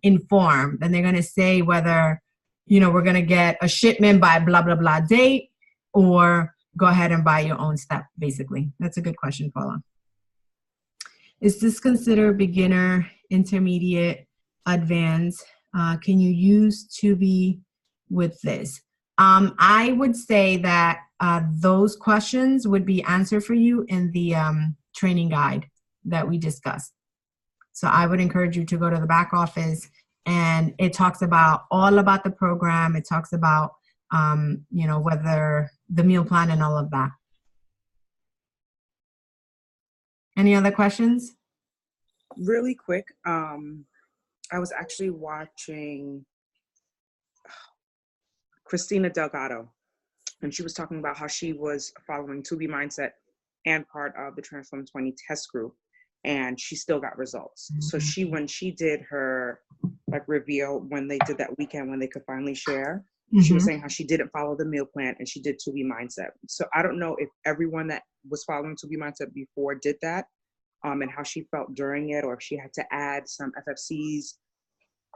informed, and they're gonna say whether we're gonna get a shipment by blah blah blah date, or go ahead and buy your own step. Basically, that's a good question, Paula. Is this considered beginner, intermediate, advanced? Can you use Tubi with this? I would say that those questions would be answered for you in the training guide that we discussed. So I would encourage you to go to the back office, and it talks all about the program. It talks about, whether the meal plan and all of that. Any other questions? Really quick. I was actually watching Christina Delgado, and she was talking about how she was following Tubi Mindset and part of the Transform 20 test group, and she still got results. So when she did her like reveal, when they did that weekend when they could finally share, she was saying how she didn't follow the meal plan and she did 2B Mindset. So I don't know if everyone that was following 2B Mindset before did that, and how she felt during it, or if she had to add some FFCs.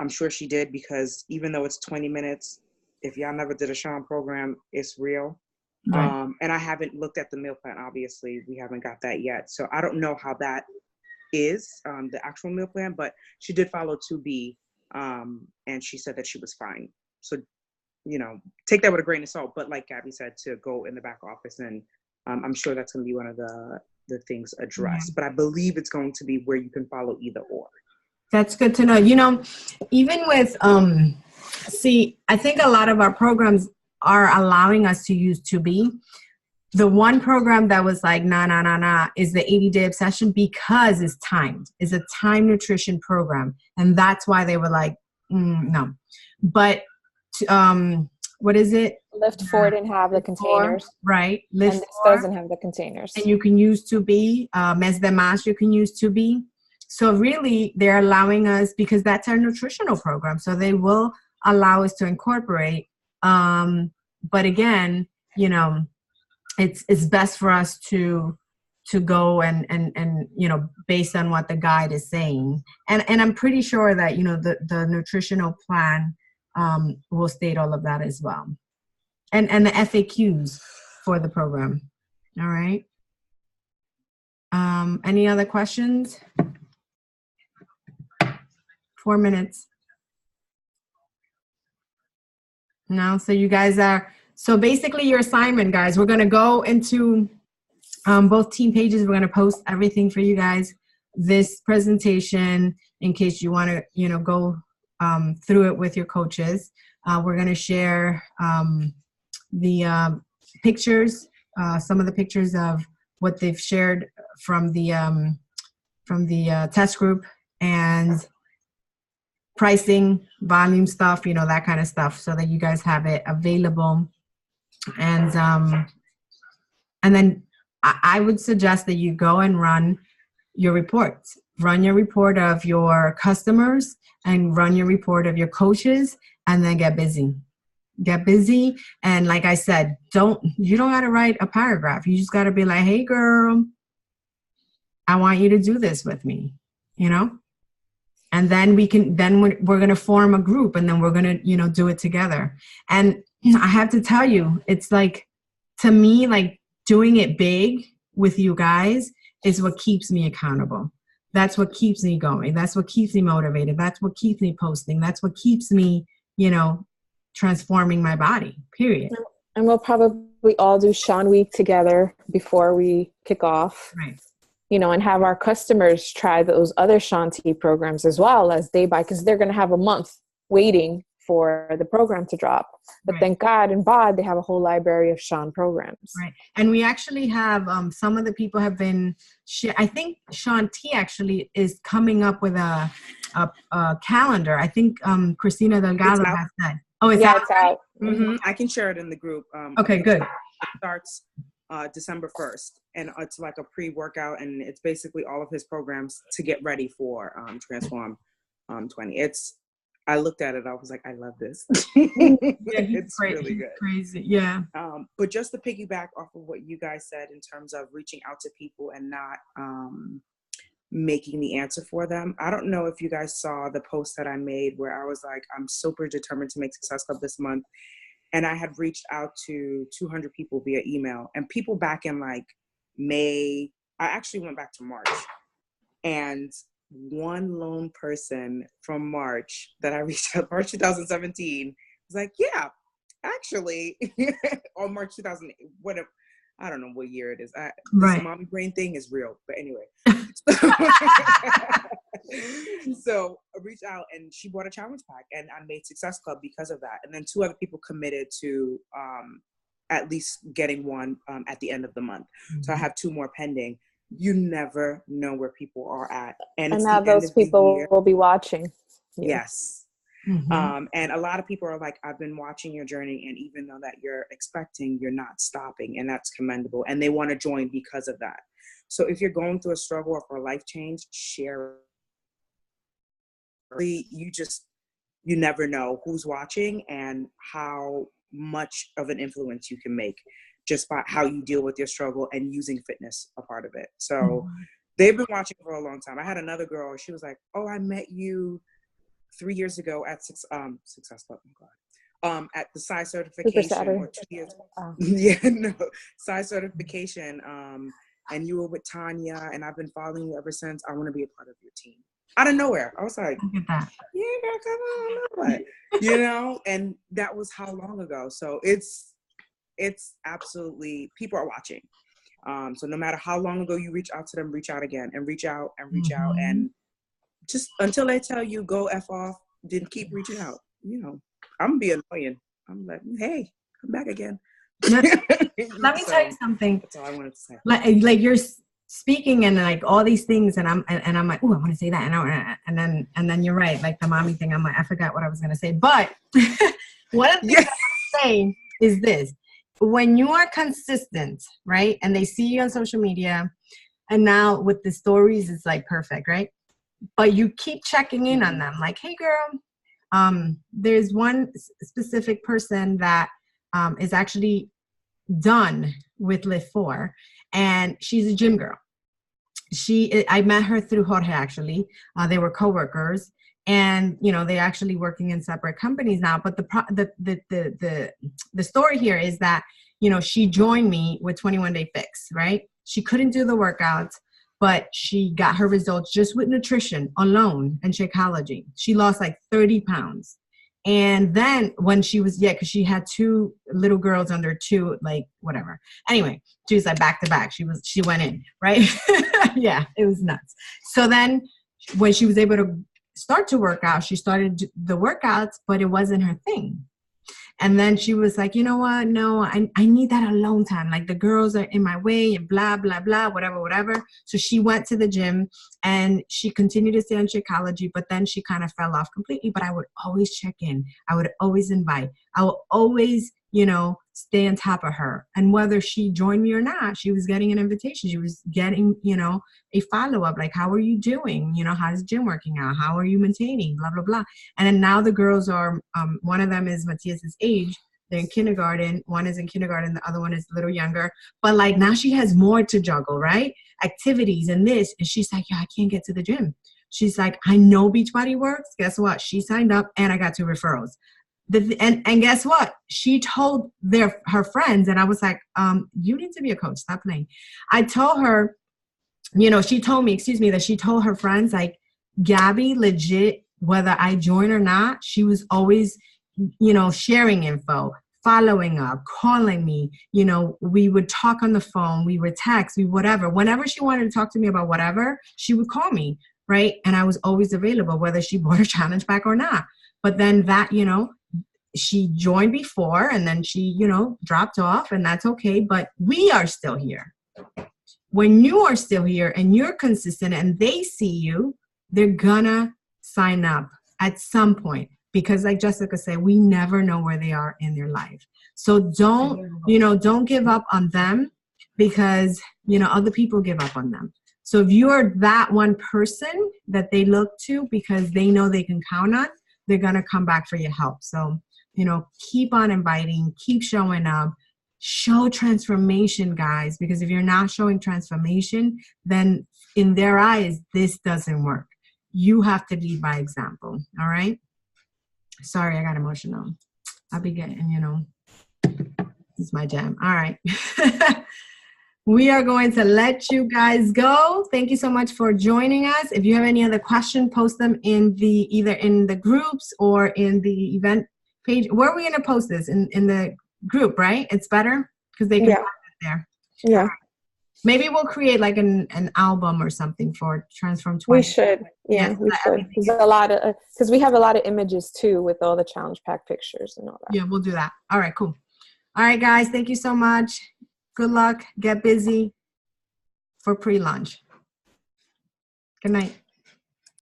I'm sure she did, because even though it's 20 minutes, if y'all never did a Sean program, it's real. Right. And I haven't looked at the meal plan, obviously. We haven't got that yet. So I don't know how that is, the actual meal plan, but she did follow 2B, and she said that she was fine. So, take that with a grain of salt. But like Gabby said, to go in the back office, and I'm sure that's going to be one of the things addressed. But I believe it's going to be where you can follow either or. That's good to know. Even with, I think a lot of our programs are allowing us to use 2B. The one program that was like, nah, is the 80-day obsession, because it's timed. It's a time nutrition program. And that's why they were like, no. But, what is it? Lift 4 didn't have the containers. Right. Lift 4 doesn't have the containers. And you can use 2B. Mes de Más, you can use 2B. So really, they're allowing us, because that's our nutritional program. So they will allow us to incorporate. But again, it's best for us to go and based on what the guide is saying. And I'm pretty sure that, the nutritional plan will state all of that as well. And the FAQs for the program. All right. Any other questions? 4 minutes. No, so you guys so basically your assignment, guys, we're going to go into both team pages. We're going to post everything for you guys, this presentation, in case you want to, go through it with your coaches. We're going to share the pictures, some of the pictures of what they've shared from the test group, and pricing, volume stuff, that kind of stuff, so that you guys have it available. And then I would suggest that you go and run your reports. Run your report of your customers and run your report of your coaches, and then get busy. Get busy. And like I said, you don't got to write a paragraph. You just got to be like, hey girl, I want you to do this with me, And then we're going to form a group, and then we're going to, do it together. And I have to tell you, it's like, to me, like, doing it big with you guys is what keeps me accountable. That's what keeps me going. That's what keeps me motivated. That's what keeps me posting. That's what keeps me, transforming my body, period. And we'll probably all do Sean Week together before we kick off. Right. And have our customers try those other Sean T programs as well as they buy, because they're going to have a month waiting for the program to drop. But Thank God in BOD, they have a whole library of Sean programs. Right. And we actually have, some of the people have been, I think Sean T actually is coming up with a calendar. I think Christina Delgado has said. Oh, it's out? It's out. Mm-hmm. I can share it in the group. Okay, good. It starts December 1st, and it's like a pre-workout, and it's basically all of his programs to get ready for Transform 20. I looked at it, I was like, I love this. It's really good. Crazy, yeah. But just to piggyback off of what you guys said in terms of reaching out to people and not making the answer for them. I don't know if you guys saw the post that I made where I was like, I'm super determined to make Success Club this month. And I had reached out to 200 people via email, and people back in like May, I actually went back to March, and one lone person from March that I reached out, March 2017, was like, yeah, actually, or March 2008, whatever. I don't know what year it is. This mommy brain thing is real, but anyway. So I reached out, and she bought a challenge pack, and I made Success Club because of that. And then 2 other people committed to at least getting one at the end of the month. Mm-hmm. So I have 2 more pending. You never know where people are at. And now those people will be watching. Yes. And a lot of people are like, I've been watching your journey, and even though that you're expecting, you're not stopping, and that's commendable. And they want to join because of that. So if you're going through a struggle or for a life change, share. You never know who's watching and how much of an influence you can make just by how you deal with your struggle and using fitness a part of it. So they've been watching for a long time. I had another girl, she was like, oh, I met you 3 years ago at Success Club. Oh God. At the size certification, or 2 years. Yeah, no, size certification. And you were with Tanya, and I've been following you ever since. I want to be a part of your team. Out of nowhere, I was like, yeah, girl, come on, you know. And that was how long ago? So it's absolutely, people are watching. So no matter how long ago you reach out to them, reach out again, and reach out and reach out, and just until they tell you go F off, then keep reaching out. You know, I'm gonna be annoying. I'm like, hey, come back again. Let me tell you something. That's all I wanted to say. Like you're speaking and like all these things, and I'm like, oh, I want to say that, and then you're right, like the mommy thing. I'm like, I forgot what I was gonna say, but one of the things I'm saying is this: when you are consistent, right, and they see you on social media, and now with the stories, it's like perfect, right? But you keep checking in on them, like, hey, girl, there's one specific person that is actually done with Lift 4, and she's a gym girl. I met her through Jorge, actually. They were coworkers, and you know, they're actually working in separate companies now. But the story here is that, you know, she joined me with 21 Day Fix, right? She couldn't do the workouts, but she got her results just with nutrition alone and Shakeology. She lost like 30 pounds. And then when she was, because she had 2 little girls under 2, like whatever. Anyway, she was like back to back. She went in, right? Yeah, it was nuts. So then when she was able to start to work out, she started the workouts, but it wasn't her thing. And then she was like, you know what? No, I need that alone time. Like the girls are in my way and blah, blah, blah, whatever. So she went to the gym and she continued to stay on Shakeology, but then she kind of fell off completely. But I would always check in. I would always invite. I would always, you know, stay on top of her. And whether she joined me or not, she was getting an invitation. She was getting, you know, a follow-up, like, how are you doing? You know, how's the gym working out? How are you maintaining? Blah, blah, blah. And then now the girls are, one of them is Matthias's age. They're in kindergarten. One is in kindergarten. The other one is a little younger. But like now she has more to juggle, right? Activities and this. And she's like, yeah, I can't get to the gym. She's like, I know Beachbody works. Guess what? She signed up and I got 2 referrals. And guess what? She told her friends, and I was like, you need to be a coach. Stop playing. I told her, you know, she told me, that she told her friends, like, Gabby, legit, whether I join or not, she was always, you know, sharing info, following up, calling me. You know, we would talk on the phone, we would text, whatever. Whenever she wanted to talk to me about whatever, she would call me, right? And I was always available, whether she bought a challenge pack or not. But then that, you know, she joined before and then she, you know, dropped off, and that's okay. But we are still here. When you are still here and you're consistent and they see you, they're gonna sign up at some point, because like Jessica said, we never know where they are in their life. So don't give up on them, because, you know, other people give up on them. So if you are that one person that they look to because they know they can count on, they're gonna come back for your help. So, you know, keep on inviting, keep showing up, show transformation, guys, because if you're not showing transformation, then in their eyes, this doesn't work. You have to lead by example. All right. Sorry, I got emotional. I'll be getting, you know, it's my jam. All right. We are going to let you guys go. Thank you so much for joining us. If you have any other question, post them in either in the groups or in the event page. Where are we going to post this? In the group, right? It's better because they can find it there. Yeah. Right. Maybe we'll create like an album or something for Transform 20. We should. Yeah, we should. Because we have a lot of images too with all the challenge pack pictures and all that. Yeah, we'll do that. All right, cool. All right, guys. Thank you so much. Good luck. Get busy for pre-launch. Good night.